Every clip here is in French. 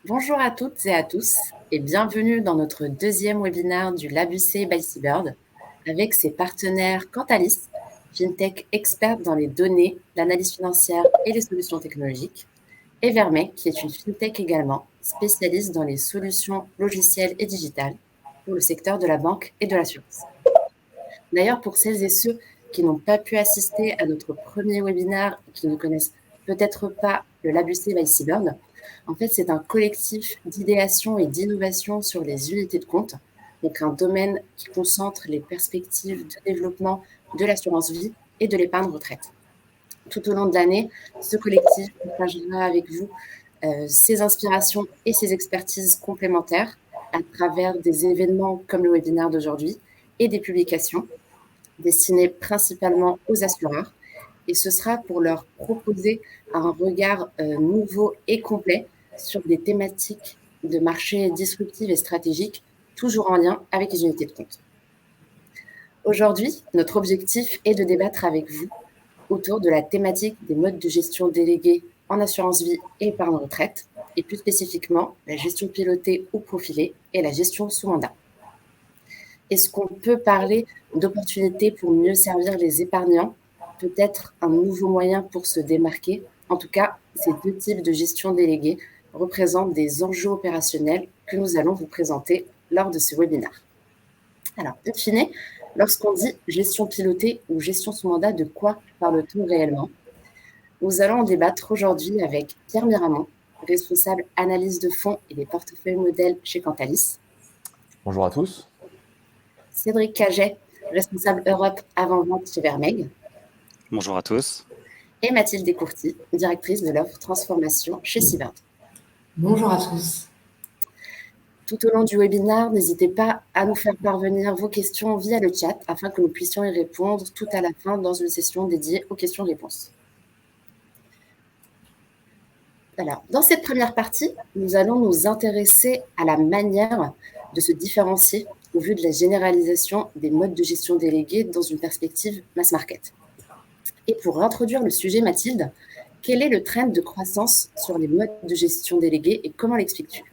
Bonjour à toutes et à tous et bienvenue dans notre deuxième webinaire du LabUC by Seabird avec ses partenaires Cantalis, FinTech experte dans les données, l'analyse financière et les solutions technologiques, et Vermeil, qui est une FinTech également, spécialiste dans les solutions logicielles et digitales pour le secteur de la banque et de l'assurance. D'ailleurs, pour celles et ceux qui n'ont pas pu assister à notre premier webinaire et qui ne connaissent peut-être pas le LabUC by Seabird, en fait, c'est un collectif d'idéation et d'innovation sur les unités de compte, donc un domaine qui concentre les perspectives de développement de l'assurance vie et de l'épargne retraite. Tout au long de l'année, ce collectif partagera avec vous ses inspirations et ses expertises complémentaires à travers des événements comme le webinaire d'aujourd'hui et des publications destinées principalement aux assureurs. Et ce sera pour leur proposer un regard nouveau et complet sur des thématiques de marché disruptives et stratégiques, toujours en lien avec les unités de compte. Aujourd'hui, notre objectif est de débattre avec vous autour de la thématique des modes de gestion délégués en assurance vie et épargne retraite, et plus spécifiquement la gestion pilotée ou profilée et la gestion sous mandat. Est-ce qu'on peut parler d'opportunités pour mieux servir les épargnants? Peut-être un nouveau moyen pour se démarquer. En tout cas, ces deux types de gestion déléguée représentent des enjeux opérationnels que nous allons vous présenter lors de ce webinaire. Alors, in fine, lorsqu'on dit gestion pilotée ou gestion sous mandat, de quoi parle-t-on réellement? Nous allons en débattre aujourd'hui avec Pierre Miramont, responsable analyse de fonds et des portefeuilles modèles chez Cantalis. Bonjour à tous. Cédric Caget, responsable Europe avant-vente chez Vermeil. Bonjour à tous. Et Mathilde Descourtis, directrice de l'offre transformation chez Seabird. Bonjour à tous. Tout au long du webinaire, n'hésitez pas à nous faire parvenir vos questions via le chat afin que nous puissions y répondre tout à la fin dans une session dédiée aux questions-réponses. Alors, dans cette première partie, nous allons nous intéresser à la manière de se différencier au vu de la généralisation des modes de gestion délégués dans une perspective mass market. Et pour introduire le sujet, Mathilde, quel est le trend de croissance sur les modes de gestion délégués et comment l'expliques-tu?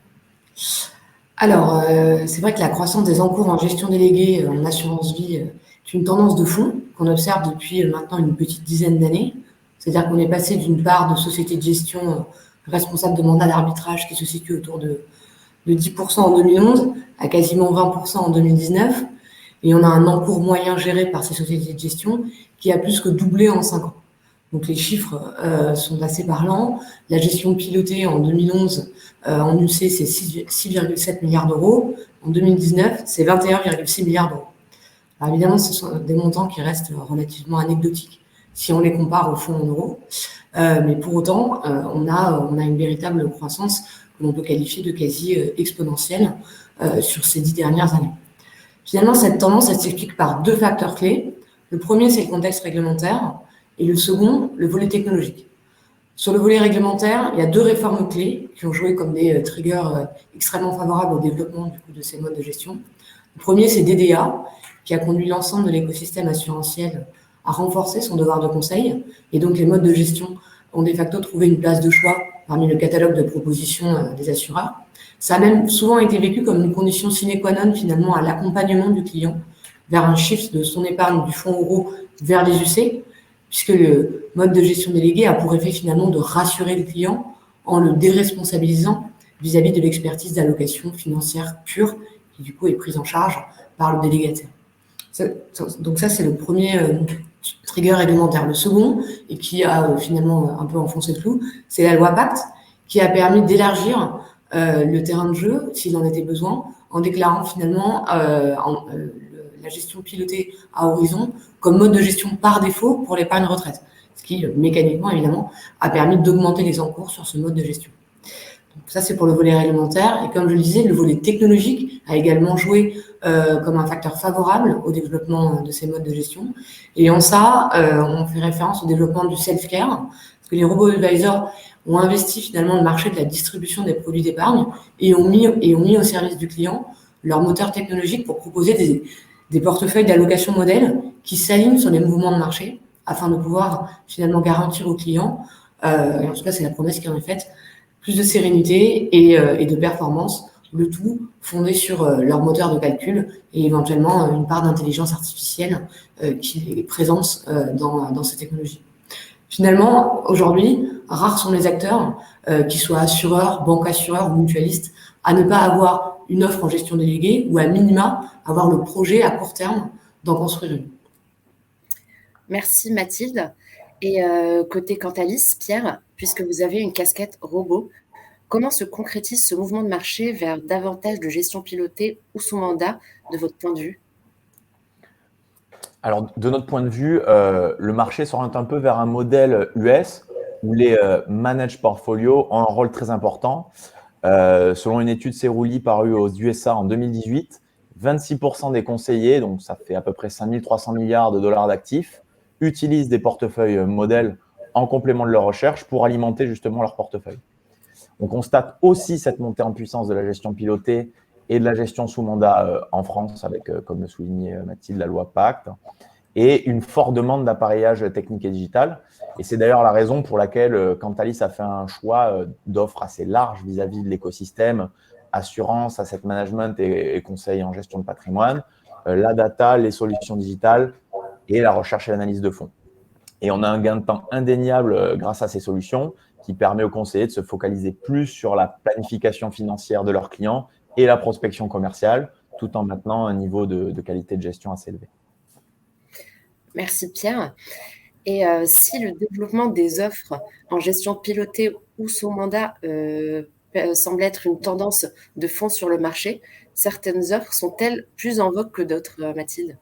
Alors, c'est vrai que la croissance des encours en gestion déléguée en assurance vie est une tendance de fond qu'on observe depuis maintenant une petite dizaine d'années. C'est-à-dire qu'on est passé d'une part de sociétés de gestion responsables de mandats d'arbitrage qui se situent autour de 10% en 2011 à quasiment 20% en 2019. Et on a un encours moyen géré par ces sociétés de gestion qui a plus que doublé en 5 ans. Donc les chiffres sont assez parlants. La gestion pilotée en 2011 en UC, c'est 6,7 milliards d'euros. En 2019, c'est 21,6 milliards d'euros. Alors évidemment, ce sont des montants qui restent relativement anecdotiques si on les compare au fonds en euros. Mais pour autant, on a une véritable croissance que l'on peut qualifier de quasi exponentielle sur ces 10 dernières années. Finalement, cette tendance, elle s'explique par deux facteurs clés. Le premier, c'est le contexte réglementaire et le second, le volet technologique. Sur le volet réglementaire, il y a deux réformes clés qui ont joué comme des triggers extrêmement favorables au développement de ces modes de gestion. Le premier, c'est DDA, qui a conduit l'ensemble de l'écosystème assurantiel à renforcer son devoir de conseil. Et donc, les modes de gestion ont de facto trouvé une place de choix parmi le catalogue de propositions des assureurs. Ça a même souvent été vécu comme une condition sine qua non finalement à l'accompagnement du client vers un shift de son épargne du fonds euro vers les UC, puisque le mode de gestion délégué a pour effet finalement de rassurer le client en le déresponsabilisant vis-à-vis de l'expertise d'allocation financière pure qui du coup est prise en charge par le délégataire. Donc ça, c'est le premier trigger réglementaire. Le second, et qui a finalement un peu enfoncé le clou, c'est la loi Pacte, qui a permis d'élargir le terrain de jeu, s'il en était besoin, en déclarant finalement la gestion pilotée à horizon comme mode de gestion par défaut pour l'épargne retraite, ce qui, mécaniquement, évidemment, a permis d'augmenter les encours sur ce mode de gestion. Donc ça, c'est pour le volet réglementaire. Et comme je le disais, le volet technologique a également joué comme un facteur favorable au développement de ces modes de gestion. Et en ça, on fait référence au développement du self-care, parce que les robots advisors ont investi finalement le marché de la distribution des produits d'épargne et ont mis au service du client leur moteur technologique pour proposer des portefeuilles d'allocation modèle qui s'alignent sur les mouvements de marché afin de pouvoir finalement garantir aux clients, et en tout cas c'est la promesse qui en est faite, plus de sérénité et de performance, le tout fondé sur leur moteur de calcul et éventuellement une part d'intelligence artificielle qui est présente dans ces technologies. Finalement, aujourd'hui, rares sont les acteurs, qu'ils soient assureurs, banques assureurs ou mutualistes, à ne pas avoir une offre en gestion déléguée ou à minima avoir le projet à court terme d'en construire une. Merci Mathilde. Et côté Cantalis, Pierre, puisque vous avez une casquette robot, comment se concrétise ce mouvement de marché vers davantage de gestion pilotée ou sous mandat de votre point de vue? Alors, de notre point de vue, le marché s'oriente un peu vers un modèle US où les managed portfolios ont un rôle très important. Selon une étude Cerulli parue aux USA en 2018, 26% des conseillers, donc ça fait à peu près 5 300 milliards de dollars d'actifs, utilisent des portefeuilles modèles en complément de leur recherche pour alimenter justement leur portefeuille. On constate aussi cette montée en puissance de la gestion pilotée et de la gestion sous mandat en France avec, comme le soulignait Mathilde, la loi Pacte, et une forte demande d'appareillage technique et digital. Et c'est d'ailleurs la raison pour laquelle Cantalis a fait un choix d'offres assez large vis-à-vis de l'écosystème, assurance, asset management et conseil en gestion de patrimoine, la data, les solutions digitales et la recherche et l'analyse de fonds. Et on a un gain de temps indéniable grâce à ces solutions qui permet aux conseillers de se focaliser plus sur la planification financière de leurs clients et la prospection commerciale, tout en maintenant un niveau de qualité de gestion assez élevé. Merci Pierre. Et si le développement des offres en gestion pilotée ou sous mandat semble être une tendance de fond sur le marché, certaines offres sont-elles plus en vogue que d'autres, Mathilde?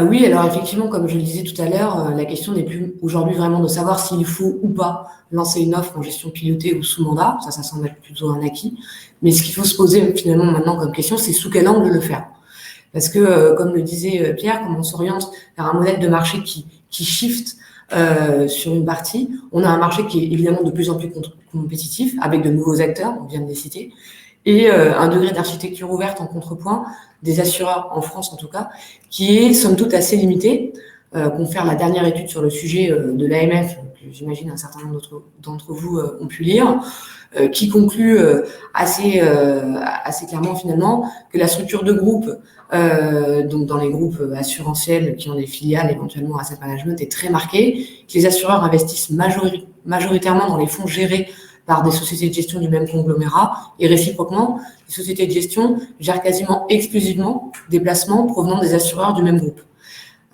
Oui, alors effectivement, comme je le disais tout à l'heure, la question n'est plus aujourd'hui vraiment de savoir s'il faut ou pas lancer une offre en gestion pilotée ou sous mandat. Ça semble être plutôt un acquis. Mais ce qu'il faut se poser finalement maintenant comme question, c'est sous quel angle le faire. Parce que, comme le disait Pierre, comme on s'oriente vers un modèle de marché qui shift sur une partie, on a un marché qui est évidemment de plus en plus compétitif, avec de nouveaux acteurs, on vient de les citer, et un degré d'architecture ouverte en contrepoint des assureurs, en France en tout cas, qui est somme toute assez limité. Confère la dernière étude sur le sujet de l'AMF, que j'imagine un certain nombre d'entre vous ont pu lire, qui conclut assez clairement finalement que la structure de groupe, donc dans les groupes assurantiels qui ont des filiales éventuellement asset management, est très marquée, que les assureurs investissent majoritairement dans les fonds gérés par des sociétés de gestion du même conglomérat, et réciproquement, les sociétés de gestion gèrent quasiment exclusivement des placements provenant des assureurs du même groupe.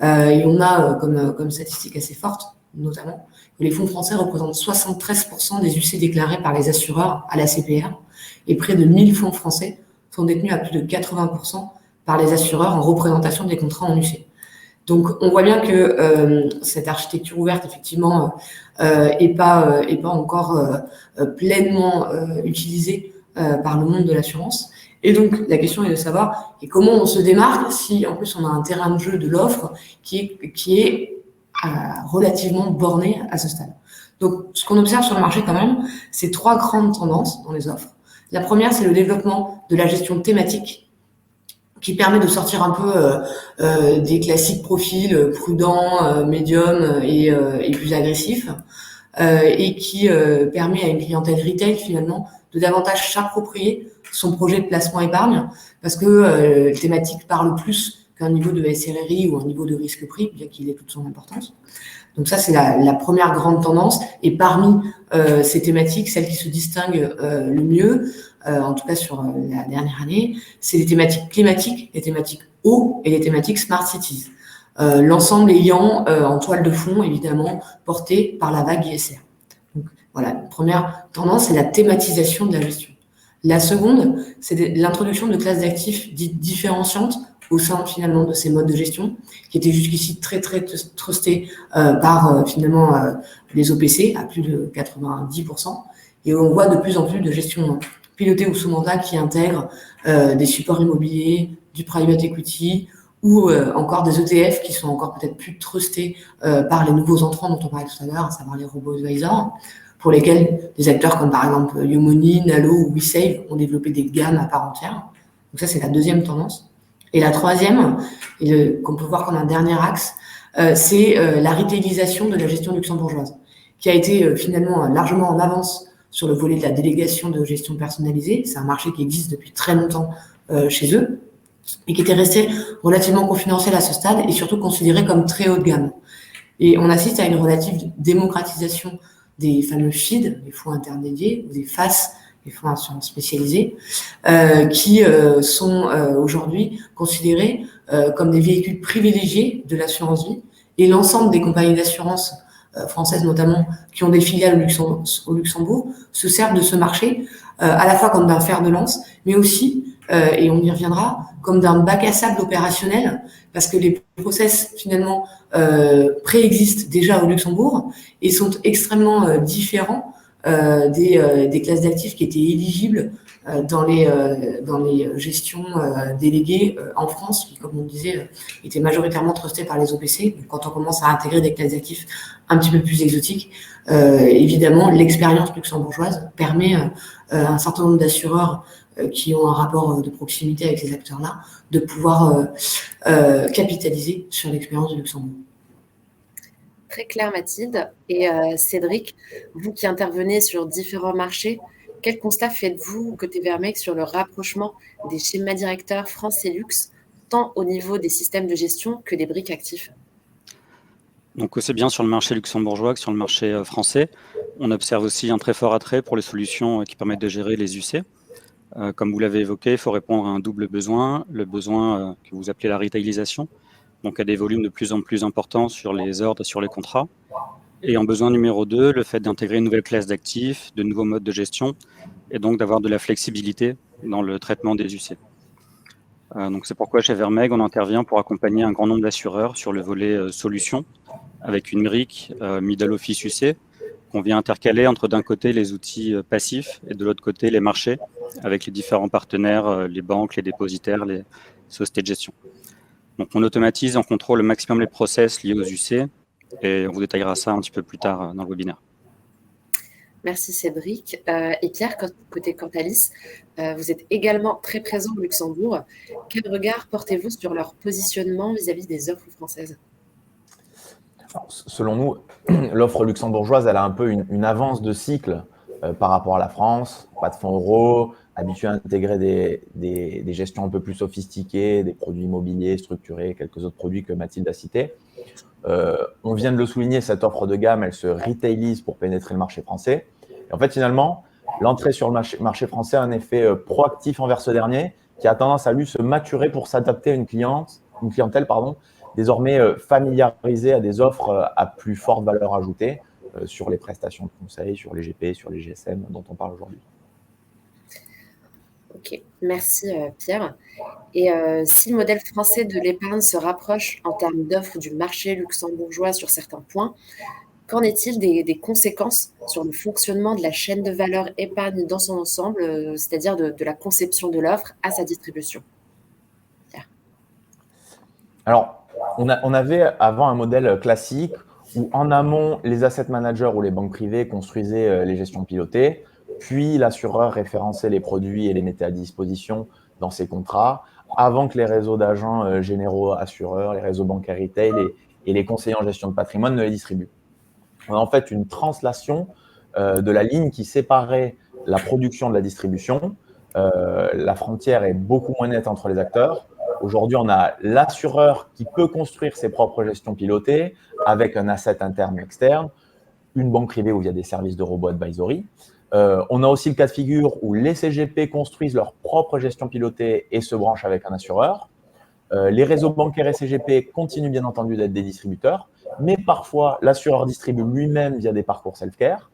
Et on a comme statistique assez forte, notamment, que les fonds français représentent 73% des UC déclarés par les assureurs à la CPR, et près de 1000 fonds français sont détenus à plus de 80% par les assureurs en représentation des contrats en UC. Donc, on voit bien que cette architecture ouverte, effectivement, est pas encore pleinement utilisée par le monde de l'assurance. Et donc, la question est de savoir comment on se démarque si, en plus, on a un terrain de jeu de l'offre qui est relativement borné à ce stade. Donc, ce qu'on observe sur le marché, quand même, c'est 3 grandes tendances dans les offres. La première, c'est le développement de la gestion thématique, qui permet de sortir un peu des classiques profils prudents, médiums et plus agressifs, et qui permet à une clientèle retail finalement de davantage s'approprier son projet de placement épargne, parce que thématique parle plus qu'un niveau de SRRI ou un niveau de risque prix, bien qu'il ait toute son importance. Donc ça, c'est la première grande tendance. Et parmi ces thématiques, celle qui se distingue le mieux, en tout cas sur la dernière année, c'est les thématiques climatiques, les thématiques eau et les thématiques smart cities. L'ensemble ayant en toile de fond, évidemment, porté par la vague ISR. Donc voilà, la première tendance, c'est la thématisation de la gestion. La seconde, c'est l'introduction de classes d'actifs dites différenciantes au sein finalement de ces modes de gestion, qui étaient jusqu'ici très trustés par finalement les OPC à plus de 90%. Et on voit de plus en plus de gestion pilotée ou sous mandat qui intègrent des supports immobiliers, du private equity ou encore des ETF qui sont encore peut-être plus trustés par les nouveaux entrants dont on parlait tout à l'heure, à savoir les robo-advisors, pour lesquels des acteurs comme par exemple Yomoni, Nalo ou WeSave ont développé des gammes à part entière. Donc ça, c'est la deuxième tendance. Et la troisième, qu'on peut voir comme un dernier axe, c'est la retailisation de la gestion luxembourgeoise, qui a été finalement largement en avance sur le volet de la délégation de gestion personnalisée. C'est un marché qui existe depuis très longtemps chez eux et qui était resté relativement confidentiel à ce stade et surtout considéré comme très haut de gamme. Et on assiste à une relative démocratisation des fameux FID, les fonds intermédiaires, ou des FAS, les fonds d'assurance spécialisés, qui sont aujourd'hui considérés comme des véhicules privilégiés de l'assurance vie. Et l'ensemble des compagnies d'assurance françaises notamment, qui ont des filiales au Luxembourg, se servent de ce marché à la fois comme d'un fer de lance, mais aussi, et on y reviendra, comme d'un bac à sable opérationnel, parce que les process finalement préexistent déjà au Luxembourg et sont extrêmement différents des classes d'actifs qui étaient éligibles dans les gestions déléguées en France, qui, comme on disait, étaient majoritairement trustées par les OPC. Donc, quand on commence à intégrer des classes d'actifs un petit peu plus exotiques, évidemment, l'expérience luxembourgeoise permet à un certain nombre d'assureurs qui ont un rapport de proximité avec ces acteurs-là, de pouvoir capitaliser sur l'expérience du Luxembourg. Très clair, Mathilde. Et Cédric, vous qui intervenez sur différents marchés, quel constat faites-vous côté Vermeg sur le rapprochement des schémas directeurs France et Lux, tant au niveau des systèmes de gestion que des briques actifs? Donc aussi bien sur le marché luxembourgeois que sur le marché français. On observe aussi un très fort attrait pour les solutions qui permettent de gérer les UC. Comme vous l'avez évoqué, il faut répondre à un double besoin, le besoin que vous appelez la retailisation, donc à des volumes de plus en plus importants sur les ordres et sur les contrats. Et en besoin numéro 2, le fait d'intégrer une nouvelle classe d'actifs, de nouveaux modes de gestion, et donc d'avoir de la flexibilité dans le traitement des UC. Donc c'est pourquoi chez Vermeg, on intervient pour accompagner un grand nombre d'assureurs sur le volet solutions, avec une brique middle office UC, qu'on vient intercaler entre d'un côté les outils passifs et de l'autre côté les marchés, avec les différents partenaires, les banques, les dépositaires, les sociétés de gestion. Donc on automatise, on contrôle le maximum les process liés aux UC, et on vous détaillera ça un petit peu plus tard dans le webinaire. Merci Cédric. Et Pierre, côté Cantalis, vous êtes également très présent au Luxembourg. Quel regard portez-vous sur leur positionnement vis-à-vis des offres françaises? Selon nous, l'offre luxembourgeoise, elle a un peu une avance de cycle par rapport à la France. Pas de fonds euros, habitué à intégrer des gestions un peu plus sophistiquées, des produits immobiliers structurés, quelques autres produits que Mathilde a cités. On vient de le souligner, cette offre de gamme, elle se retailise pour pénétrer le marché français. Et en fait, finalement, l'entrée sur le marché français a un effet proactif envers ce dernier qui a tendance à lui se maturer pour s'adapter à une clientèle, désormais familiarisée à des offres à plus forte valeur ajoutée sur les prestations de conseil, sur les GP, sur les GSM dont on parle aujourd'hui. Ok, merci Pierre. Et si le modèle français de l'épargne se rapproche en termes d'offres du marché luxembourgeois sur certains points, qu'en est-il des conséquences sur le fonctionnement de la chaîne de valeur épargne dans son ensemble, c'est-à-dire de la conception de l'offre à sa distribution? Pierre. Alors, on avait avant un modèle classique où en amont, les asset managers ou les banques privées construisaient les gestions pilotées, puis l'assureur référençait les produits et les mettait à disposition dans ses contrats, avant que les réseaux d'agents généraux assureurs, les réseaux bancaires retail et les conseillers en gestion de patrimoine ne les distribuent. On a en fait une translation de la ligne qui séparait la production de la distribution. La frontière est beaucoup moins nette entre les acteurs. Aujourd'hui, on a l'assureur qui peut construire ses propres gestions pilotées avec un asset interne ou externe, une banque privée ou via des services de robo-advisory. On a aussi le cas de figure où les CGP construisent leur propre gestion pilotée et se branchent avec un assureur. Les réseaux bancaires et CGP continuent bien entendu d'être des distributeurs, mais parfois l'assureur distribue lui-même via des parcours self-care.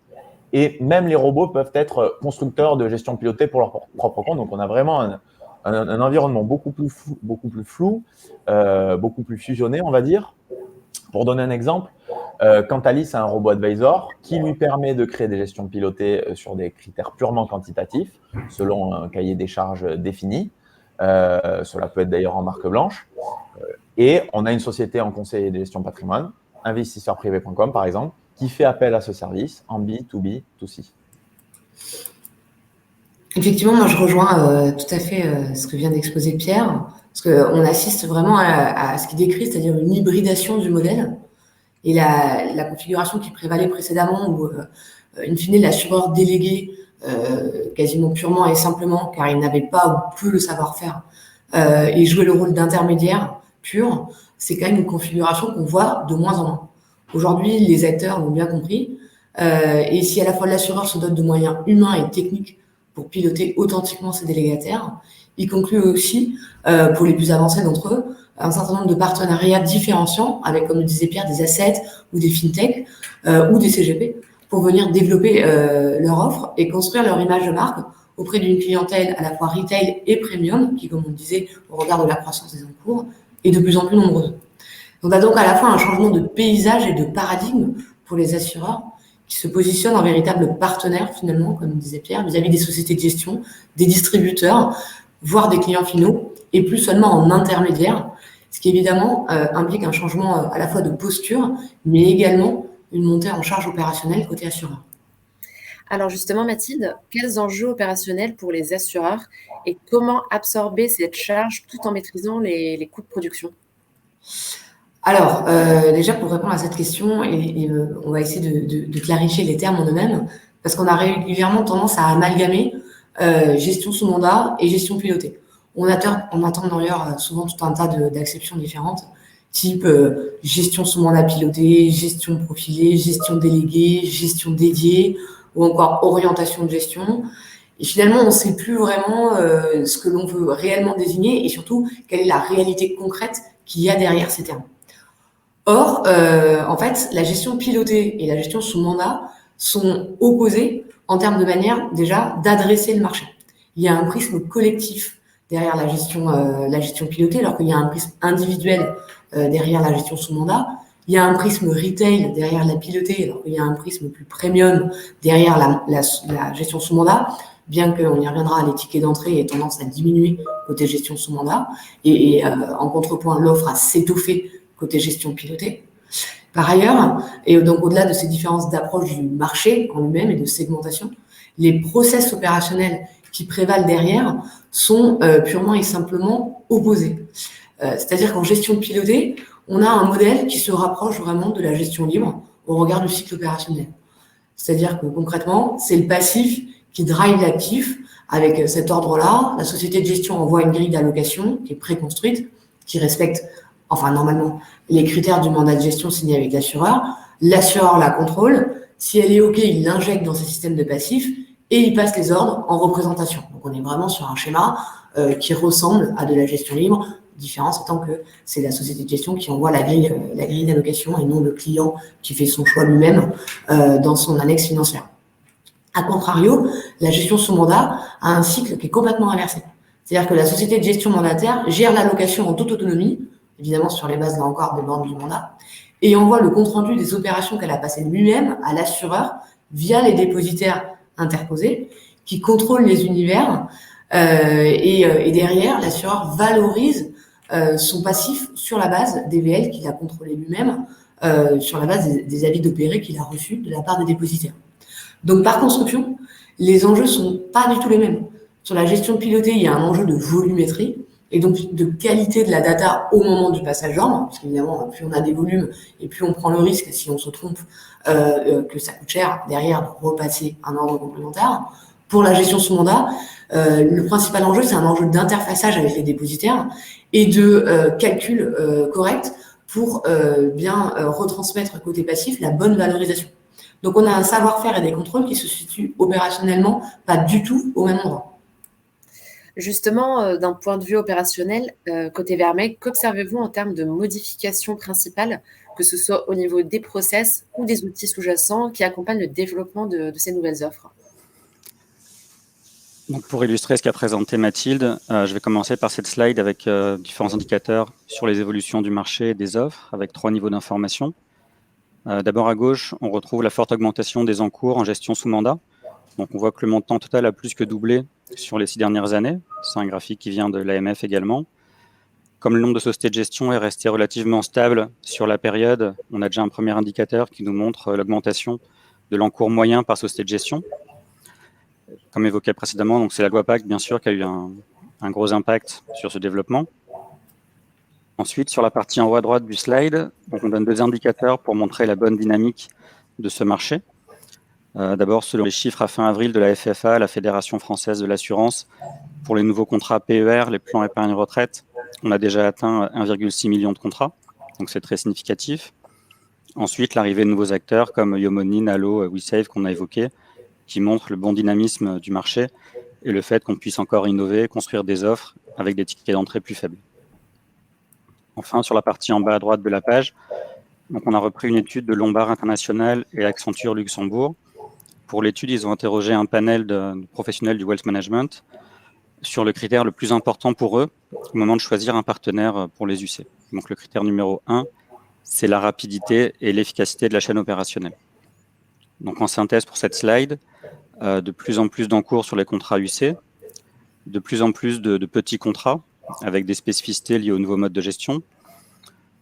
Et même les robots peuvent être constructeurs de gestion pilotée pour leur propre compte. Donc on a vraiment un environnement beaucoup plus flou, beaucoup plus fusionné, on va dire. Pour donner un exemple, Cantalis a un robot advisor qui lui permet de créer des gestions pilotées sur des critères purement quantitatifs, selon un cahier des charges défini. Cela peut être d'ailleurs en marque blanche. Et on a une société en conseil de gestion patrimoine, investisseurprivé.com par exemple, qui fait appel à ce service en B2B, 2C. Effectivement, moi je rejoins tout à fait ce que vient d'exposer Pierre, parce qu'on assiste vraiment à ce qu'il décrit, c'est-à-dire une hybridation du modèle. Et la configuration qui prévalait précédemment, où in fine, l'assureur délégué quasiment purement et simplement, car il n'avait pas ou peu le savoir-faire, et jouait le rôle d'intermédiaire pur, c'est quand même une configuration qu'on voit de moins en moins. Aujourd'hui, les acteurs l'ont bien compris, et si à la fois l'assureur se dote de moyens humains et techniques pour piloter authentiquement ses délégataires, il conclut aussi, pour les plus avancés d'entre eux, un certain nombre de partenariats différenciants avec, comme le disait Pierre, des assets ou des fintechs ou des CGP pour venir développer leur offre et construire leur image de marque auprès d'une clientèle à la fois retail et premium, qui, comme on le disait, au regard de la croissance des encours, est de plus en plus nombreuse. On a donc à la fois un changement de paysage et de paradigme pour les assureurs qui se positionnent en véritable partenaire, finalement, comme disait Pierre, vis-à-vis des sociétés de gestion, des distributeurs, voire des clients finaux, et plus seulement en intermédiaire, ce qui évidemment implique un changement à la fois de posture, mais également une montée en charge opérationnelle côté assureur. Alors justement, Mathilde, quels enjeux opérationnels pour les assureurs et comment absorber cette charge tout en maîtrisant les coûts de production? Alors, déjà pour répondre à cette question, on va essayer de clarifier les termes en eux-mêmes, parce qu'on a régulièrement tendance à amalgamer gestion sous mandat et gestion pilotée. On attend d'ailleurs souvent tout un tas d'acceptions différentes, type gestion sous mandat pilotée, gestion profilée, gestion déléguée, gestion dédiée, ou encore orientation de gestion. Et finalement, on ne sait plus vraiment ce que l'on veut réellement désigner et surtout quelle est la réalité concrète qu'il y a derrière ces termes. Or, en fait, la gestion pilotée et la gestion sous mandat sont opposées en termes de manière déjà d'adresser le marché. Il y a un prisme collectif derrière la gestion pilotée, alors qu'il y a un prisme individuel derrière la gestion sous mandat. Il y a un prisme retail derrière la pilotée, alors qu'il y a un prisme plus premium derrière la gestion sous mandat, bien qu'on y reviendra, les tickets d'entrée aient tendance à diminuer côté gestion sous mandat, et en contrepoint, l'offre à s'étoffer côté gestion pilotée. Par ailleurs, et donc au-delà de ces différences d'approche du marché en lui-même et de segmentation, les process opérationnels qui prévalent derrière sont purement et simplement opposés. C'est-à-dire qu'en gestion pilotée, on a un modèle qui se rapproche vraiment de la gestion libre au regard du cycle opérationnel. C'est-à-dire que concrètement, c'est le passif qui drive l'actif. Avec cet ordre-là, la société de gestion envoie une grille d'allocation qui est préconstruite, qui respecte, enfin normalement, les critères du mandat de gestion signé avec l'assureur. L'assureur la contrôle. Si elle est OK, il l'injecte dans ses systèmes de passifs et il passe les ordres en représentation. Donc on est vraiment sur un schéma qui ressemble à de la gestion libre, différence étant que c'est la société de gestion qui envoie la grille d'allocation et non le client qui fait son choix lui-même dans son annexe financière. A contrario, la gestion sous mandat a un cycle qui est complètement inversé. C'est-à-dire que la société de gestion mandataire gère l'allocation en toute autonomie, évidemment sur les bases là encore des bornes du mandat, et envoie le compte-rendu des opérations qu'elle a passées lui-même à l'assureur via les dépositaires interposés qui contrôlent les univers et derrière, l'assureur valorise son passif sur la base des VL qu'il a contrôlé lui-même, sur la base des avis d'opérer qu'il a reçus de la part des dépositaires. Donc, par construction, les enjeux sont pas du tout les mêmes. Sur la gestion pilotée, il y a un enjeu de volumétrie et donc de qualité de la data au moment du passage d'ordre, parce qu'évidemment, plus on a des volumes et plus on prend le risque, si on se trompe, que ça coûte cher derrière de repasser un ordre complémentaire. Pour la gestion sous mandat, le principal enjeu, c'est un enjeu d'interfaçage avec les dépositaires et de calcul correct pour bien retransmettre côté passif la bonne valorisation. Donc, on a un savoir-faire et des contrôles qui se situent opérationnellement pas du tout au même endroit. Justement, d'un point de vue opérationnel, côté Vermeil, qu'observez-vous en termes de modifications principales, que ce soit au niveau des process ou des outils sous-jacents qui accompagnent le développement de ces nouvelles offres? Donc pour illustrer ce qu'a présenté Mathilde, je vais commencer par cette slide avec différents indicateurs sur les évolutions du marché et des offres, avec 3 niveaux d'information. D'abord à gauche, on retrouve la forte augmentation des encours en gestion sous mandat. Donc on voit que le montant total a plus que doublé sur les 6 dernières années. C'est un graphique qui vient de l'AMF également. Comme le nombre de sociétés de gestion est resté relativement stable sur la période, on a déjà un premier indicateur qui nous montre l'augmentation de l'encours moyen par société de gestion. Comme évoqué précédemment, donc c'est la loi Pacte, bien sûr, qui a eu un gros impact sur ce développement. Ensuite, sur la partie en haut à droite du slide, donc on donne 2 indicateurs pour montrer la bonne dynamique de ce marché. D'abord, selon les chiffres à fin avril de la FFA, la Fédération française de l'assurance, pour les nouveaux contrats PER, les plans épargne retraite, on a déjà atteint 1,6 million de contrats, donc c'est très significatif. Ensuite, l'arrivée de nouveaux acteurs comme Yomoni, Nalo, WeSave qu'on a évoqué, qui montrent le bon dynamisme du marché et le fait qu'on puisse encore innover, construire des offres avec des tickets d'entrée plus faibles. Enfin, sur la partie en bas à droite de la page, donc on a repris une étude de Lombard International et Accenture Luxembourg. Pour l'étude, ils ont interrogé un panel de professionnels du wealth management sur le critère le plus important pour eux au moment de choisir un partenaire pour les UC. Donc le critère numéro 1, c'est la rapidité et l'efficacité de la chaîne opérationnelle. Donc en synthèse pour cette slide, de plus en plus d'encours sur les contrats UC, de plus en plus de petits contrats avec des spécificités liées au nouveau mode de gestion.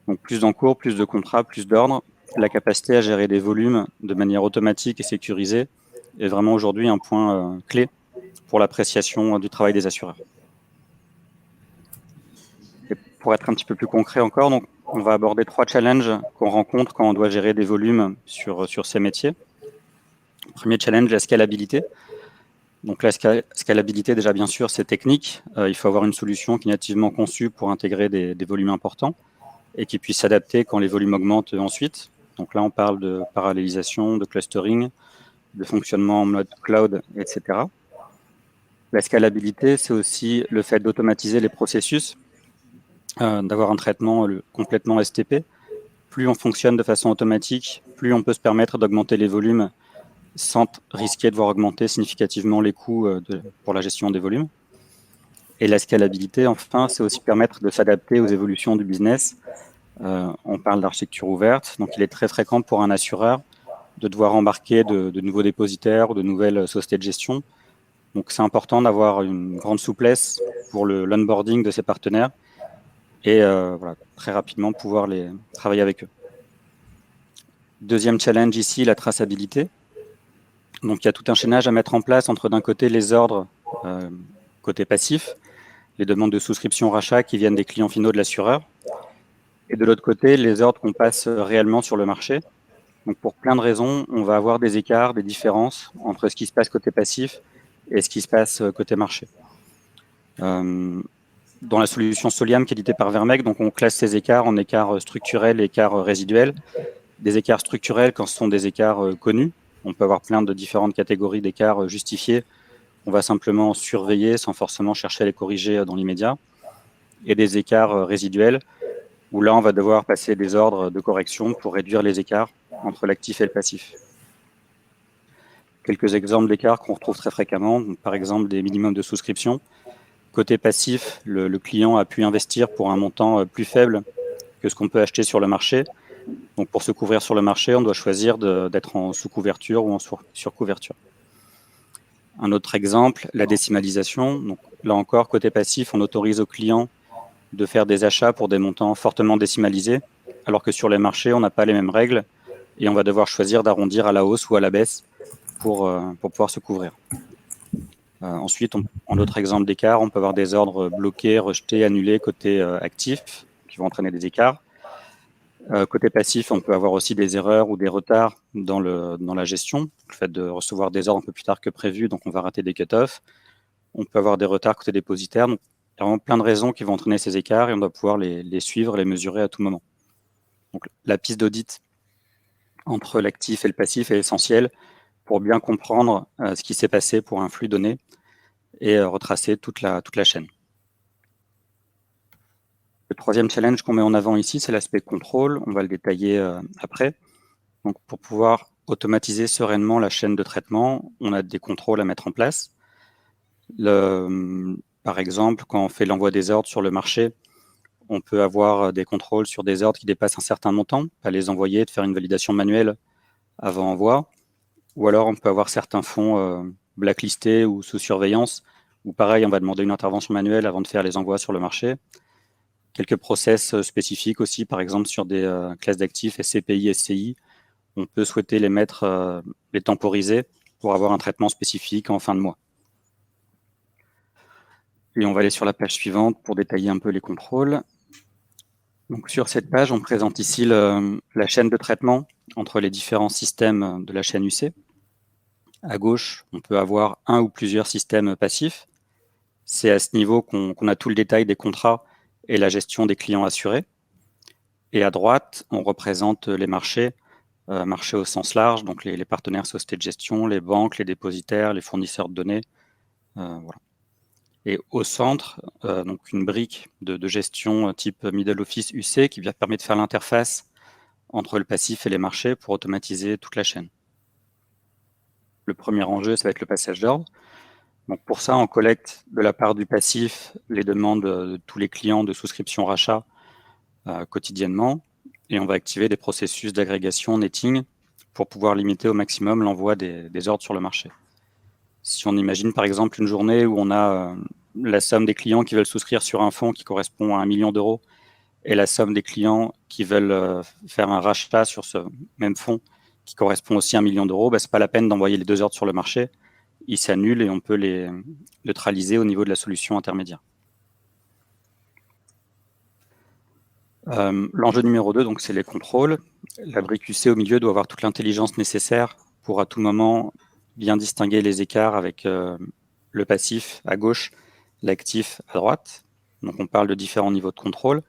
Donc plus d'encours, plus de contrats, plus d'ordres. La capacité à gérer des volumes de manière automatique et sécurisée est vraiment aujourd'hui un point clé pour l'appréciation du travail des assureurs. Et pour être un petit peu plus concret encore, donc, on va aborder 3 challenges qu'on rencontre quand on doit gérer des volumes sur ces métiers. Premier challenge, la scalabilité. Donc la scalabilité, déjà bien sûr, c'est technique. Il faut avoir une solution qui est nativement conçue pour intégrer des volumes importants et qui puisse s'adapter quand les volumes augmentent ensuite. Donc là, on parle de parallélisation, de clustering, de fonctionnement en mode cloud, etc. La scalabilité, c'est aussi le fait d'automatiser les processus, d'avoir un traitement complètement STP. Plus on fonctionne de façon automatique, plus on peut se permettre d'augmenter les volumes sans risquer de voir augmenter significativement les coûts pour la gestion des volumes. Et la scalabilité, enfin, c'est aussi permettre de s'adapter aux évolutions du business. On parle d'architecture ouverte, donc il est très fréquent pour un assureur de devoir embarquer de nouveaux dépositaires ou de nouvelles sociétés de gestion. Donc c'est important d'avoir une grande souplesse pour l'onboarding de ses partenaires et voilà, très rapidement pouvoir travailler avec eux. Deuxième challenge ici, la traçabilité. Donc il y a tout un chaînage à mettre en place entre d'un côté les ordres côté passif, les demandes de souscription rachat qui viennent des clients finaux de l'assureur, et de l'autre côté les ordres qu'on passe réellement sur le marché. Donc pour plein de raisons, on va avoir des écarts, des différences entre ce qui se passe côté passif et ce qui se passe côté marché. Dans la solution Soliam qui est éditée par Vermec, donc on classe ces écarts en écarts structurels et écarts résiduels. Des écarts structurels quand ce sont des écarts connus. On peut avoir plein de différentes catégories d'écarts justifiés. On va simplement surveiller sans forcément chercher à les corriger dans l'immédiat. Et des écarts résiduels où là, on va devoir passer des ordres de correction pour réduire les écarts entre l'actif et le passif. Quelques exemples d'écarts qu'on retrouve très fréquemment, donc par exemple des minimums de souscription. Côté passif, le client a pu investir pour un montant plus faible que ce qu'on peut acheter sur le marché. Donc pour se couvrir sur le marché, on doit choisir d'être en sous-couverture ou en sur-couverture. Un autre exemple, la décimalisation. Donc là encore, côté passif, on autorise aux clients de faire des achats pour des montants fortement décimalisés, alors que sur les marchés, on n'a pas les mêmes règles et on va devoir choisir d'arrondir à la hausse ou à la baisse pour pouvoir se couvrir. Ensuite, en autre exemple d'écart, on peut avoir des ordres bloqués, rejetés, annulés côté actif qui vont entraîner des écarts. Côté passif, on peut avoir aussi des erreurs ou des retards dans la gestion, le fait de recevoir des ordres un peu plus tard que prévu, donc on va rater des cut-offs. On peut avoir des retards côté dépositaire, donc il y a vraiment plein de raisons qui vont entraîner ces écarts et on doit pouvoir les suivre, les mesurer à tout moment. Donc la piste d'audit entre l'actif et le passif est essentielle pour bien comprendre ce qui s'est passé pour un flux donné et retracer toute la chaîne. Le troisième challenge qu'on met en avant ici, c'est l'aspect contrôle. On va le détailler après. Donc, pour pouvoir automatiser sereinement la chaîne de traitement, on a des contrôles à mettre en place. Par exemple, quand on fait l'envoi des ordres sur le marché, on peut avoir des contrôles sur des ordres qui dépassent un certain montant, pas les envoyer, de faire une validation manuelle avant envoi. Ou alors, on peut avoir certains fonds blacklistés ou sous surveillance, où pareil, on va demander une intervention manuelle avant de faire les envois sur le marché. Quelques process spécifiques aussi, par exemple sur des classes d'actifs, SCPI, SCI. On peut souhaiter les temporiser pour avoir un traitement spécifique en fin de mois. Et on va aller sur la page suivante pour détailler un peu les contrôles. Donc sur cette page, on présente ici la chaîne de traitement entre les différents systèmes de la chaîne UC. À gauche, on peut avoir un ou plusieurs systèmes passifs. C'est à ce niveau qu'on a tout le détail des contrats et la gestion des clients assurés. Et à droite, on représente les marchés, marchés au sens large, donc les partenaires sociétés de gestion, les banques, les dépositaires, les fournisseurs de données. Voilà. Et au centre, donc une brique de gestion type middle office UC qui permet de faire l'interface entre le passif et les marchés pour automatiser toute la chaîne. Le premier enjeu, ça va être le passage d'ordre. Donc pour ça, on collecte de la part du passif les demandes de tous les clients de souscription rachat quotidiennement, et on va activer des processus d'agrégation netting pour pouvoir limiter au maximum l'envoi des ordres sur le marché. Si on imagine par exemple une journée où on a la somme des clients qui veulent souscrire sur un fonds qui correspond à 1 million d'euros et la somme des clients qui veulent faire un rachat sur ce même fonds qui correspond aussi à 1 million d'euros, ce n'est pas la peine d'envoyer les 2 ordres sur le marché. Ils s'annulent et on peut les neutraliser au niveau de la solution intermédiaire. L'enjeu numéro 2, donc, c'est les contrôles. La brique UC au milieu doit avoir toute l'intelligence nécessaire pour à tout moment bien distinguer les écarts avec le passif à gauche, l'actif à droite. Donc on parle de différents niveaux de contrôle.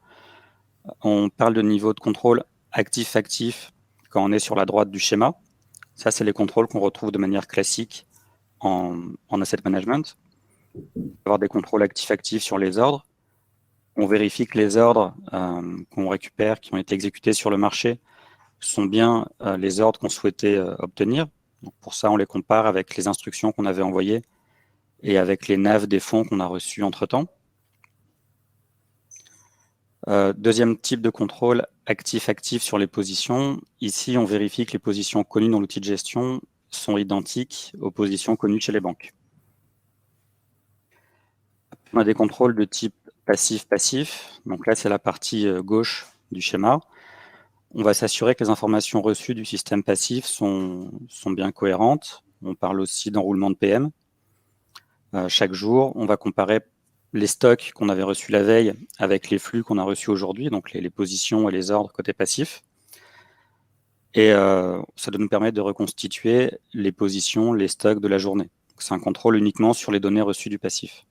On parle de niveau de contrôle actif-actif quand on est sur la droite du schéma. Ça, c'est les contrôles qu'on retrouve de manière classique en asset management. On va avoir des contrôles actifs-actifs sur les ordres. On vérifie que les ordres qu'on récupère, qui ont été exécutés sur le marché, sont bien les ordres qu'on souhaitait obtenir. Donc pour ça, on les compare avec les instructions qu'on avait envoyées et avec les NAV des fonds qu'on a reçus entre-temps. Deuxième type de contrôle actif-actif sur les positions. Ici, on vérifie que les positions connues dans l'outil de gestion sont identiques aux positions connues chez les banques. On a des contrôles de type passif-passif. Donc là, c'est la partie gauche du schéma. On va s'assurer que les informations reçues du système passif sont bien cohérentes. On parle aussi d'enroulement de PM. Chaque jour, on va comparer les stocks qu'on avait reçus la veille avec les flux qu'on a reçus aujourd'hui, donc les positions et les ordres côté passif. Et ça doit nous permettre de reconstituer les positions, les stocks de la journée. C'est un contrôle uniquement sur les données reçues du passif.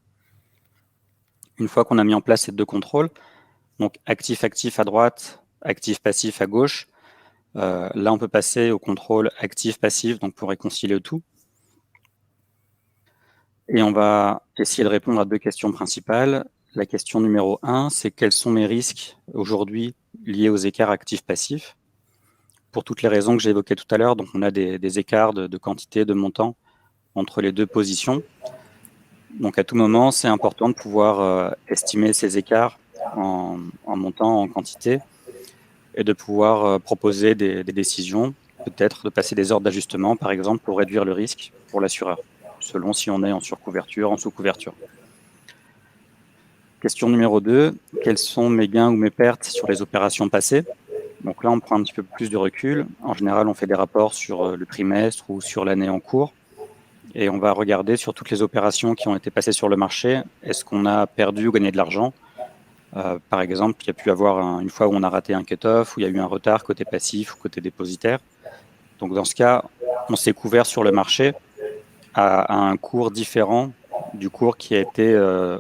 Une fois qu'on a mis en place ces 2 contrôles, donc actif-actif à droite, actif-passif à gauche, là on peut passer au contrôle actif-passif, donc pour réconcilier le tout. Et on va essayer de répondre à 2 questions principales. La question numéro 1, c'est quels sont mes risques aujourd'hui liés aux écarts actifs-passifs? Pour toutes les raisons que j'ai évoquées tout à l'heure, donc on a des écarts de quantité, de montant entre les 2 positions. Donc à tout moment, c'est important de pouvoir estimer ces écarts en montant, en quantité, et de pouvoir proposer des décisions, peut-être de passer des ordres d'ajustement, par exemple, pour réduire le risque pour l'assureur, selon si on est en surcouverture, en sous-couverture. Question numéro 2, quels sont mes gains ou mes pertes sur les opérations passées? Donc là, on prend un petit peu plus de recul. En général, on fait des rapports sur le trimestre ou sur l'année en cours. Et on va regarder sur toutes les opérations qui ont été passées sur le marché, est-ce qu'on a perdu ou gagné de l'argent? Par exemple, il y a pu avoir une fois où on a raté un cut-off, où il y a eu un retard côté passif ou côté dépositaire. Donc dans ce cas, on s'est couvert sur le marché à un cours différent du cours qui a été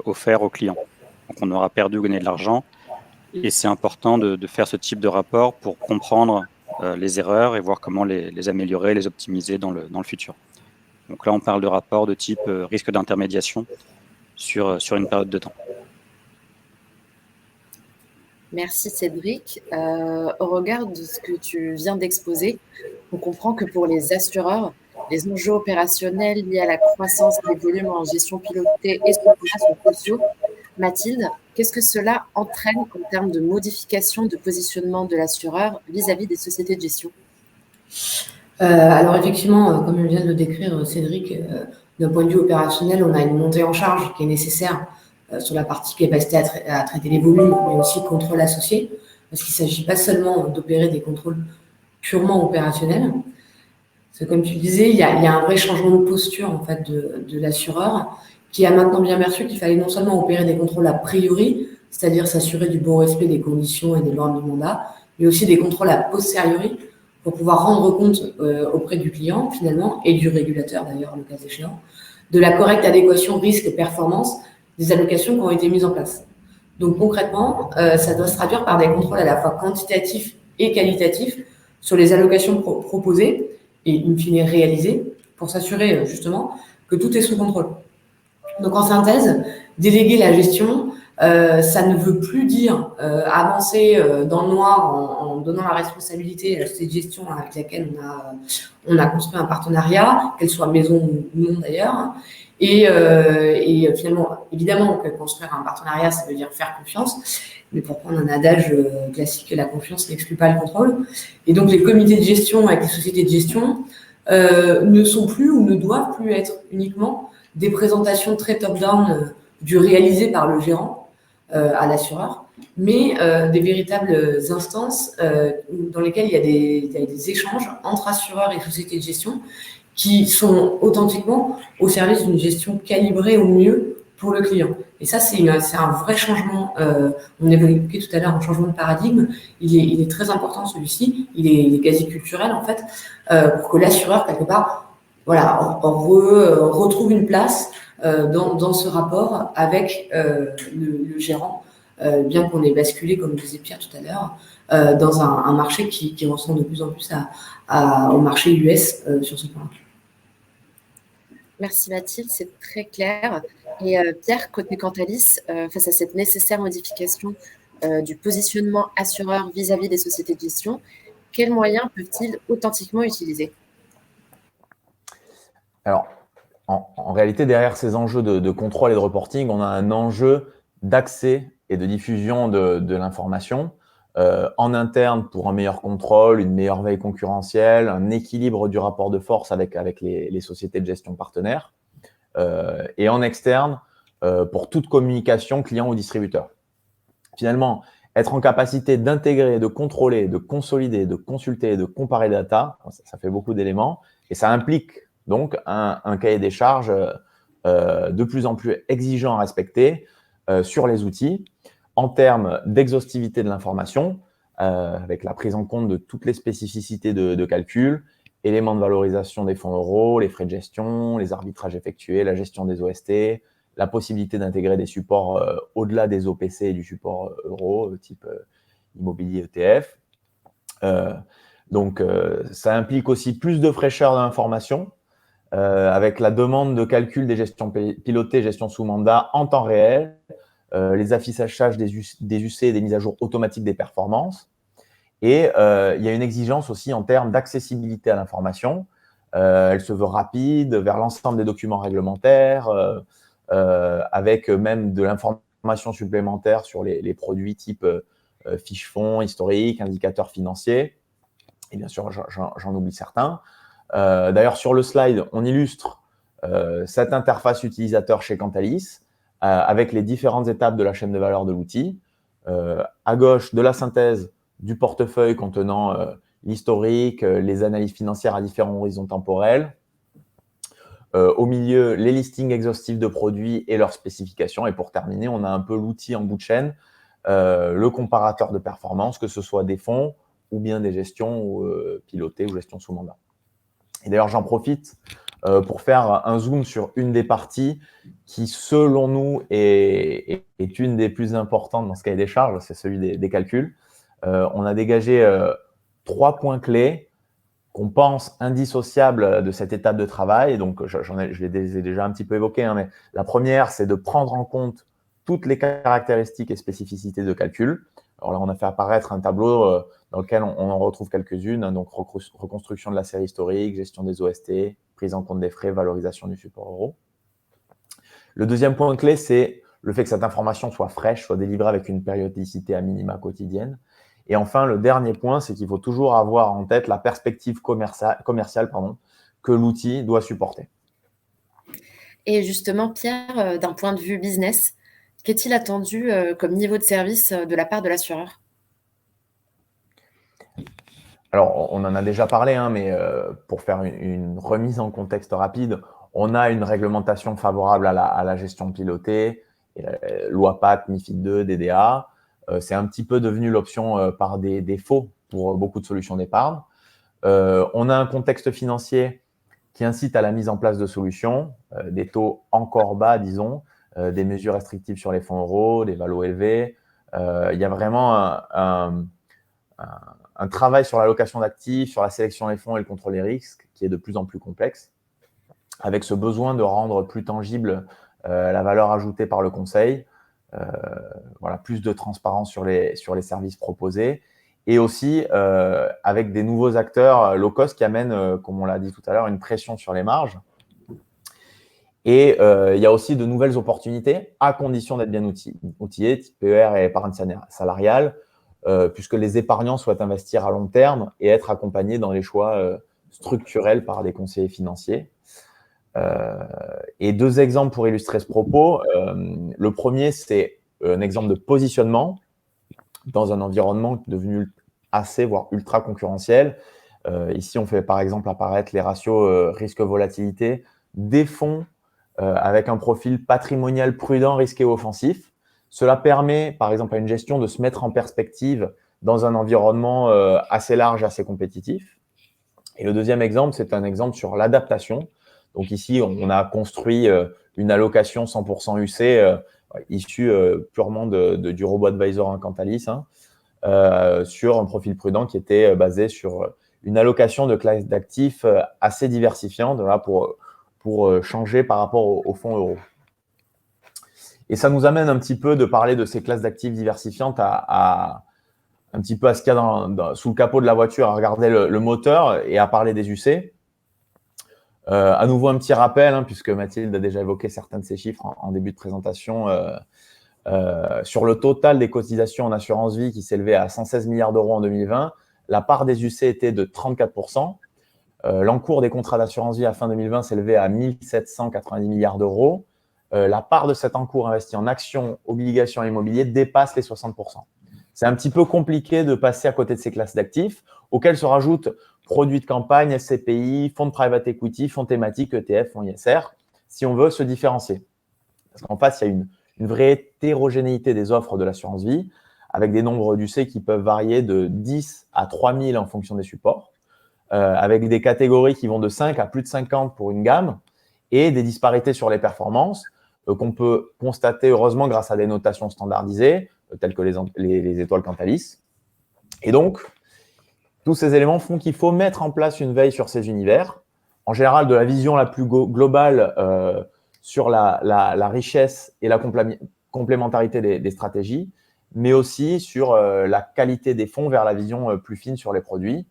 offert au client. Donc on aura perdu ou gagné de l'argent. Et c'est important de faire ce type de rapport pour comprendre les erreurs et voir comment les améliorer, les optimiser dans le futur. Donc là, on parle de rapport de type risque d'intermédiation sur une période de temps. Merci Cédric. Au regard de ce que tu viens d'exposer, on comprend que pour les assureurs, les enjeux opérationnels liés à la croissance des volumes en gestion pilotée et structurée sont cruciaux. Mathilde, qu'est-ce que cela entraîne en termes de modification de positionnement de l'assureur vis-à-vis des sociétés de gestion? Alors effectivement, comme vient de le décrire Cédric, d'un point de vue opérationnel, on a une montée en charge qui est nécessaire sur la partie capacité à traiter les volumes, mais aussi contrôle associé, parce qu'il ne s'agit pas seulement d'opérer des contrôles purement opérationnels. Parce que comme tu le disais, il y a un vrai changement de posture en fait, de l'assureur, qui a maintenant bien perçu qu'il fallait non seulement opérer des contrôles a priori, c'est-à-dire s'assurer du bon respect des conditions et des normes du mandat, mais aussi des contrôles a posteriori, pour pouvoir rendre compte auprès du client, finalement, et du régulateur, d'ailleurs, le cas échéant, de la correcte adéquation risque-performance des allocations qui ont été mises en place. Donc, concrètement, ça doit se traduire par des contrôles à la fois quantitatifs et qualitatifs sur les allocations proposées et, in fine, réalisées pour s'assurer, justement, que tout est sous contrôle. Donc, en synthèse, déléguer la gestion, ça ne veut plus dire avancer dans le noir en donnant la responsabilité à cette gestion avec laquelle on a construit un partenariat, qu'elle soit maison ou non d'ailleurs. Et finalement, évidemment, que construire un partenariat, ça veut dire faire confiance. Mais pour prendre un adage classique, la confiance n'exclut pas le contrôle. Et donc, les comités de gestion avec les sociétés de gestion ne sont plus ou ne doivent plus être uniquement des présentations très top-down du réalisé par le gérant à l'assureur, mais des véritables instances dans lesquelles il y a des échanges entre assureurs et sociétés de gestion qui sont authentiquement au service d'une gestion calibrée au mieux pour le client. Et ça, c'est un vrai changement. On évoquait tout à l'heure un changement de paradigme. Il est très important, celui-ci. Il est quasi culturel, en fait, pour que l'assureur, quelque part, voilà, retrouve une place dans ce rapport avec le gérant, bien qu'on ait basculé, comme disait Pierre tout à l'heure, dans un marché qui ressemble de plus en plus au marché US sur ce point. Merci Mathilde, c'est très clair. Et Pierre, côté Cantalis, face à cette nécessaire modification du positionnement assureur vis-à-vis des sociétés de gestion, quels moyens peuvent-ils authentiquement utiliser? Alors, en réalité, derrière ces enjeux de contrôle et de reporting, on a un enjeu d'accès et de diffusion de l'information en interne pour un meilleur contrôle, une meilleure veille concurrentielle, un équilibre du rapport de force avec les sociétés de gestion partenaires et en externe pour toute communication client ou distributeur. Finalement, être en capacité d'intégrer, de contrôler, de consolider, de consulter, de comparer data, ça fait beaucoup d'éléments et ça implique donc un cahier des charges de plus en plus exigeant à respecter sur les outils en termes d'exhaustivité de l'information, avec la prise en compte de toutes les spécificités de calcul, éléments de valorisation des fonds euros, les frais de gestion, les arbitrages effectués, la gestion des OST, la possibilité d'intégrer des supports au-delà des OPC et du support euro, type immobilier ETF. Donc, ça implique aussi plus de fraîcheur dans l'information, avec la demande de calcul des gestions pilotées, gestion sous mandat en temps réel, les affichages des UC et des mises à jour automatiques des performances. Et il y a une exigence aussi en termes d'accessibilité à l'information. Elle se veut rapide vers l'ensemble des documents réglementaires, avec même de l'information supplémentaire sur les produits type fiches fonds, historiques, indicateurs financiers. Et bien sûr, j'en oublie certains. D'ailleurs, sur le slide, on illustre cette interface utilisateur chez Cantalis avec les différentes étapes de la chaîne de valeur de l'outil. À gauche, de la synthèse du portefeuille contenant l'historique, les analyses financières à différents horizons temporels. Au milieu, les listings exhaustifs de produits et leurs spécifications. Et pour terminer, on a un peu l'outil en bout de chaîne, le comparateur de performance, que ce soit des fonds ou bien des gestions pilotées ou gestions sous mandat. Et d'ailleurs, j'en profite pour faire un zoom sur une des parties qui, selon nous, est une des plus importantes dans ce cahier des charges, c'est celui des calculs. On a dégagé 3 points clés qu'on pense indissociables de cette étape de travail. Donc, je les ai déjà un petit peu évoqués, hein, mais la première, c'est de prendre en compte toutes les caractéristiques et spécificités de calcul. Alors là, on a fait apparaître un tableau dans lequel on en retrouve quelques-unes, hein, donc reconstruction de la série historique, gestion des OST, prise en compte des frais, valorisation du support euro. Le deuxième point clé, c'est le fait que cette information soit fraîche, soit délivrée avec une périodicité à minima quotidienne. Et enfin, le dernier point, c'est qu'il faut toujours avoir en tête la perspective commerciale que l'outil doit supporter. Et justement, Pierre, d'un point de vue business, qu'est-il attendu comme niveau de service de la part de l'assureur? Alors, on en a déjà parlé, hein, mais pour faire une remise en contexte rapide, on a une réglementation favorable à la gestion pilotée, loi PAC, MiFID II, DDA. C'est un petit peu devenu l'option par défaut pour beaucoup de solutions d'épargne. On a un contexte financier qui incite à la mise en place de solutions, des taux encore bas, disons, des mesures restrictives sur les fonds euros, des valos élevés. Il y a vraiment un travail sur l'allocation d'actifs, sur la sélection des fonds et le contrôle des risques qui est de plus en plus complexe, avec ce besoin de rendre plus tangible la valeur ajoutée par le conseil, voilà, plus de transparence sur les services proposés, et aussi avec des nouveaux acteurs low cost qui amènent, comme on l'a dit tout à l'heure, une pression sur les marges. Et il y a aussi de nouvelles opportunités, à condition d'être bien outillés, type PER et épargne salariale, puisque les épargnants souhaitent investir à long terme et être accompagnés dans les choix structurels par des conseillers financiers. Et 2 exemples pour illustrer ce propos. Le premier, c'est un exemple de positionnement dans un environnement devenu assez, voire ultra concurrentiel. Ici, on fait par exemple apparaître les ratios risque-volatilité des fonds avec un profil patrimonial prudent, risqué ou offensif. Cela permet, par exemple, à une gestion de se mettre en perspective dans un environnement assez large, assez compétitif. Et le deuxième exemple, c'est un exemple sur l'adaptation. Donc ici, on a construit une allocation 100% UC issue purement du robot advisor Cantalis, sur un profil prudent qui était basé sur une allocation de classe d'actifs assez diversifiante, voilà, pour changer par rapport aux fonds euros. Et ça nous amène un petit peu de parler de ces classes d'actifs diversifiantes un petit peu à ce qu'il y a sous le capot de la voiture, à regarder le moteur et à parler des UC. À nouveau, un petit rappel, puisque Mathilde a déjà évoqué certains de ces chiffres en début de présentation. Sur le total des cotisations en assurance vie qui s'élevait à 116 milliards d'euros en 2020, la part des UC était de 34%. L'encours des contrats d'assurance vie à fin 2020 s'élevait à 1 790 milliards d'euros. La part de cet encours investi en actions, obligations et immobilier dépasse les 60%. C'est un petit peu compliqué de passer à côté de ces classes d'actifs, auxquelles se rajoutent produits de campagne, SCPI, fonds de private equity, fonds thématiques, ETF, fonds ISR, si on veut se différencier. Parce qu'en face, il y a une vraie hétérogénéité des offres de l'assurance vie, avec des nombres d'UC qui peuvent varier de 10 à 3000 en fonction des supports, avec des catégories qui vont de 5 à plus de 50 pour une gamme, et des disparités sur les performances qu'on peut constater heureusement grâce à des notations standardisées, telles que les étoiles Cantalis. Et donc, tous ces éléments font qu'il faut mettre en place une veille sur ces univers, en général de la vision la plus globale sur la richesse et la complémentarité des stratégies, mais aussi sur la qualité des fonds vers la vision plus fine sur les produits,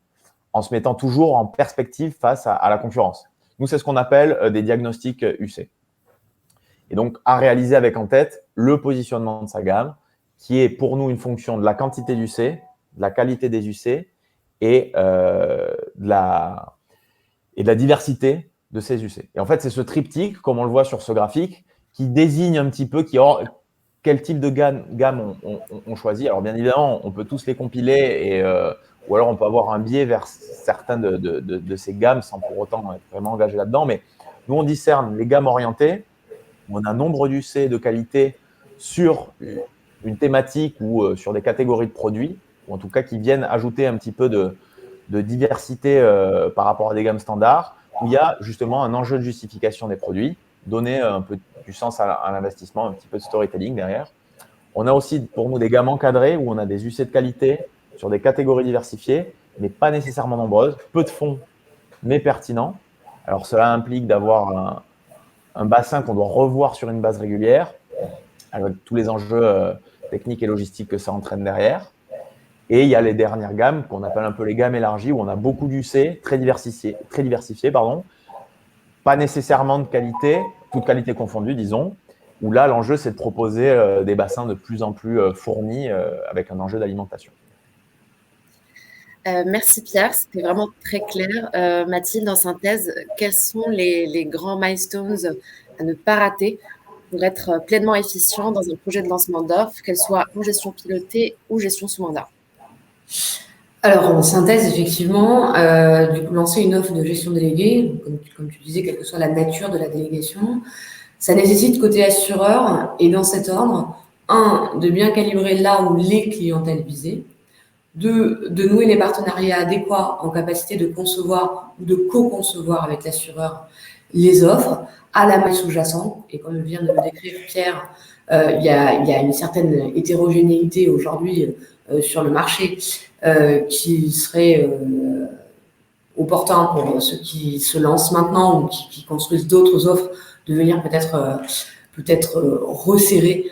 en se mettant toujours en perspective face à la concurrence. Nous, c'est ce qu'on appelle des diagnostics UC. Et donc, à réaliser avec en tête le positionnement de sa gamme, qui est pour nous une fonction de la quantité d'UC, de la qualité des UC et de la diversité de ces UC. Et en fait, c'est ce triptyque, comme on le voit sur ce graphique, qui désigne un petit peu quel type de gamme on choisit. Alors, bien évidemment, on peut tous les compiler ou alors on peut avoir un biais vers certains de ces gammes sans pour autant être vraiment engagé là-dedans. Mais nous, on discerne les gammes orientées, où on a un nombre d'UC de qualité sur une thématique ou sur des catégories de produits, ou en tout cas qui viennent ajouter un petit peu de diversité par rapport à des gammes standards, où il y a justement un enjeu de justification des produits, donner un peu du sens à l'investissement, un petit peu de storytelling derrière. On a aussi pour nous des gammes encadrées, où on a des UC de qualité sur des catégories diversifiées, mais pas nécessairement nombreuses, peu de fonds, mais pertinents. Alors cela implique d'avoir un bassin qu'on doit revoir sur une base régulière, avec tous les enjeux techniques et logistiques que ça entraîne derrière. Et il y a les dernières gammes, qu'on appelle un peu les gammes élargies, où on a beaucoup d'UC, très diversifiés, pas nécessairement de qualité, toute qualité confondue, disons, où là, l'enjeu, c'est de proposer des bassins de plus en plus fournis avec un enjeu d'alimentation. Merci Pierre, c'était vraiment très clair. Mathilde, en synthèse, quels sont les grands milestones à ne pas rater pour être pleinement efficient dans un projet de lancement d'offres, qu'elle soit en gestion pilotée ou gestion sous mandat? Alors, en synthèse, effectivement, lancer une offre de gestion déléguée, comme tu disais, quelle que soit la nature de la délégation, ça nécessite côté assureur, et dans cet ordre, de bien calibrer là où les clientèles visées, de nouer les partenariats adéquats en capacité de concevoir ou de co-concevoir avec l'assureur les offres à la maille sous-jacente. Et comme vient de le décrire Pierre, il y a une certaine hétérogénéité aujourd'hui sur le marché qui serait opportun pour ceux qui se lancent maintenant ou qui construisent d'autres offres de venir peut-être resserrer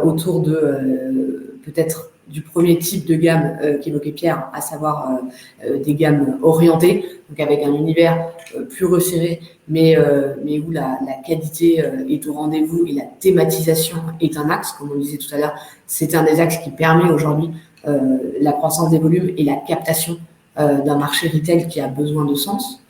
autour de peut-être du premier type de gamme qu'évoquait Pierre, à savoir des gammes orientées, donc avec un univers plus resserré, mais où la qualité est au rendez-vous et la thématisation est un axe, comme on disait tout à l'heure. C'est un des axes qui permet aujourd'hui la croissance des volumes et la captation d'un marché retail qui a besoin de sens.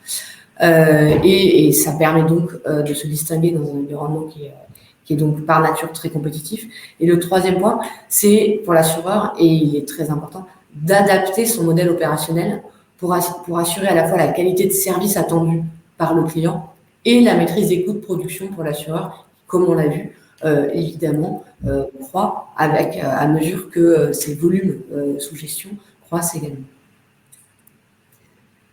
Et ça permet donc de se distinguer dans un environnement qui est donc par nature très compétitif. Et le troisième point, c'est pour l'assureur, et il est très important, d'adapter son modèle opérationnel pour assurer à la fois la qualité de service attendue par le client et la maîtrise des coûts de production pour l'assureur, comme on l'a vu, évidemment, croît à mesure que ces volumes sous gestion croissent également.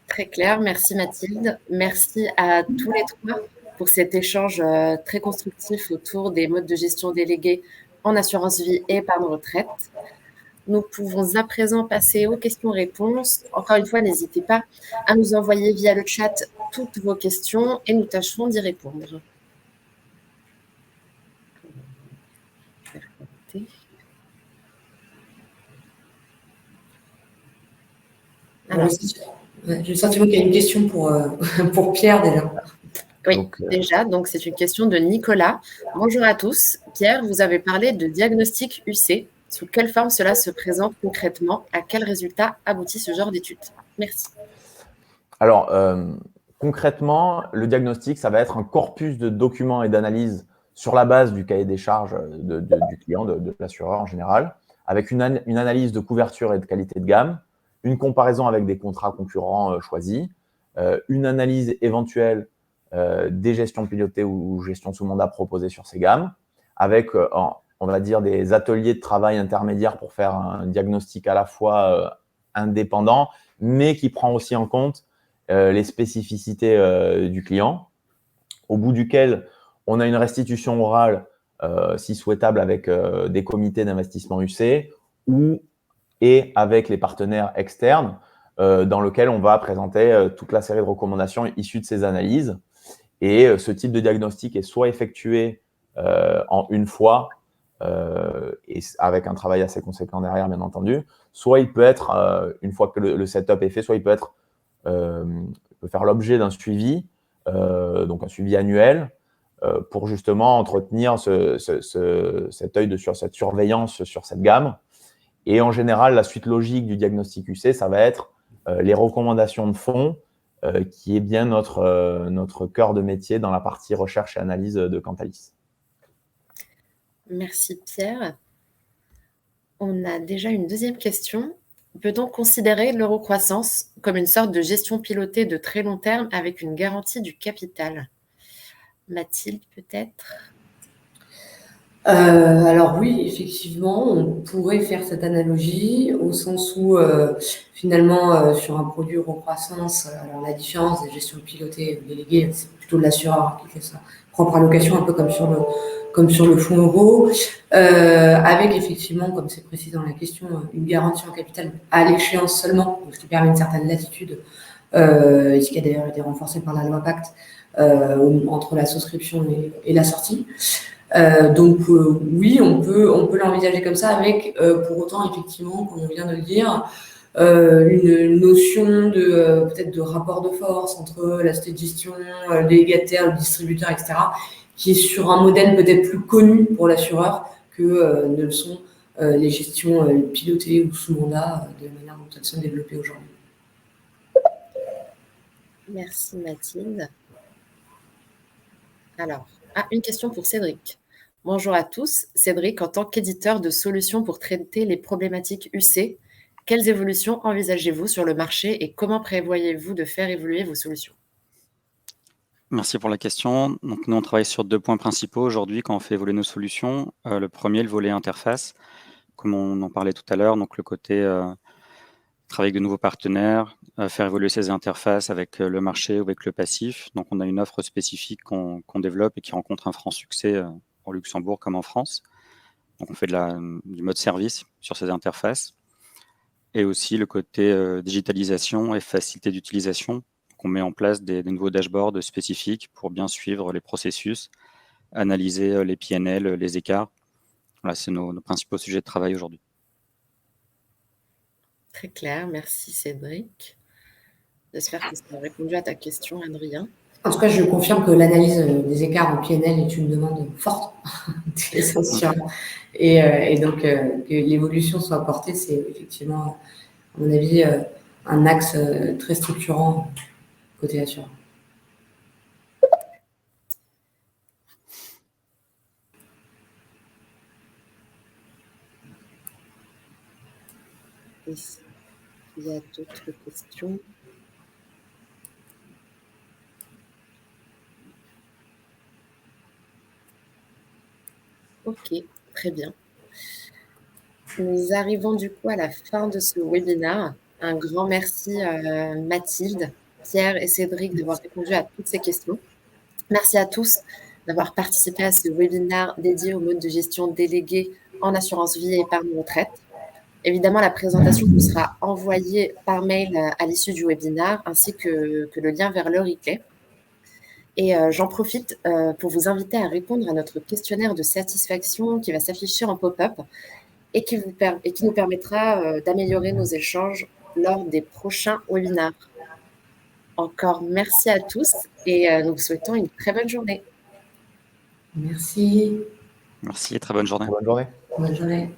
Très clair, merci Mathilde. Merci à tous les trois pour cet échange très constructif autour des modes de gestion délégués en assurance vie et épargne retraite. Nous pouvons à présent passer aux questions-réponses. Encore une fois, n'hésitez pas à nous envoyer via le chat toutes vos questions et nous tâcherons d'y répondre. Alors, j'ai le sentiment qu'il y a une question pour Pierre déjà. Oui, déjà, donc c'est une question de Nicolas. Bonjour à tous. Pierre, vous avez parlé de diagnostic UC. Sous quelle forme cela se présente concrètement? À quel résultat aboutit ce genre d'étude? Merci. Alors, concrètement, le diagnostic, ça va être un corpus de documents et d'analyses sur la base du cahier des charges du client, de l'assureur en général, avec une analyse de couverture et de qualité de gamme, une comparaison avec des contrats concurrents choisis, une analyse éventuelle des gestions pilotées ou gestions sous mandat proposées sur ces gammes, avec, on va dire, des ateliers de travail intermédiaires pour faire un diagnostic à la fois indépendant, mais qui prend aussi en compte les spécificités du client, au bout duquel on a une restitution orale, si souhaitable, avec des comités d'investissement UC et avec les partenaires externes, dans lequel on va présenter toute la série de recommandations issues de ces analyses. Et ce type de diagnostic est soit effectué en une fois, et avec un travail assez conséquent derrière, bien entendu, soit il peut être, une fois que le setup est fait, soit il peut faire l'objet d'un suivi, donc un suivi annuel, pour justement entretenir cet œil sur cette surveillance sur cette gamme. Et en général, la suite logique du diagnostic UC, ça va être les recommandations de fond, qui est bien notre cœur de métier dans la partie recherche et analyse de Cantalis. Merci Pierre. On a déjà une deuxième question. Peut-on considérer l'eurocroissance comme une sorte de gestion pilotée de très long terme avec une garantie du capital? Mathilde, peut-être? Alors oui, effectivement, on pourrait faire cette analogie au sens où finalement sur un produit eurocroissance, alors la différence des gestions pilotées ou déléguées, c'est plutôt l'assureur qui fait ça, propre allocation, un peu comme sur le fonds euro, avec effectivement, comme c'est précisé dans la question, une garantie en capital à l'échéance seulement, ce qui permet une certaine latitude, et ce qui a d'ailleurs été renforcé par la loi Pacte, entre la souscription et la sortie. Donc oui, on peut l'envisager comme ça, avec pour autant effectivement, comme on vient de le dire, une notion de peut-être de rapport de force entre la société de gestion, le délégataire, le distributeur, etc., qui est sur un modèle peut-être plus connu pour l'assureur que ne le sont les gestions pilotées ou sous mandat de la manière dont elles sont développées aujourd'hui. Merci Mathilde. Alors, une question pour Cédric. Bonjour à tous. Cédric, en tant qu'éditeur de solutions pour traiter les problématiques UC, quelles évolutions envisagez-vous sur le marché et comment prévoyez-vous de faire évoluer vos solutions? Merci pour la question. Donc, nous, on travaille sur 2 points principaux aujourd'hui quand on fait évoluer nos solutions. Le premier, le volet interface, comme on en parlait tout à l'heure, donc le côté travailler avec de nouveaux partenaires, faire évoluer ces interfaces avec le marché ou avec le passif. Donc, on a une offre spécifique qu'on développe et qui rencontre un franc succès au Luxembourg comme en France. Donc, on fait du mode service sur ces interfaces. Et aussi le côté digitalisation et facilité d'utilisation. On met en place des nouveaux dashboards spécifiques pour bien suivre les processus, analyser les PNL, les écarts. Voilà, c'est nos principaux sujets de travail aujourd'hui. Très clair, merci Cédric. J'espère que ça a répondu à ta question, Adrien. En tout cas, je confirme que l'analyse des écarts en PNL est une demande forte des assureurs. Et donc, que l'évolution soit apportée, c'est effectivement, à mon avis, un axe très structurant côté assureur. Est-ce qu'il y a d'autres questions? Ok, très bien. Nous arrivons du coup à la fin de ce webinaire. Un grand merci à Mathilde, Pierre et Cédric d'avoir répondu à toutes ces questions. Merci à tous d'avoir participé à ce webinaire dédié au mode de gestion délégué en assurance vie et épargne retraite. Évidemment, la présentation vous sera envoyée par mail à l'issue du webinaire, ainsi que le lien vers le replay. Et j'en profite pour vous inviter à répondre à notre questionnaire de satisfaction qui va s'afficher en pop-up et qui nous permettra d'améliorer nos échanges lors des prochains webinaires. Encore merci à tous et nous vous souhaitons une très bonne journée. Merci. Merci et très bonne journée. Bonne journée. Bonne journée.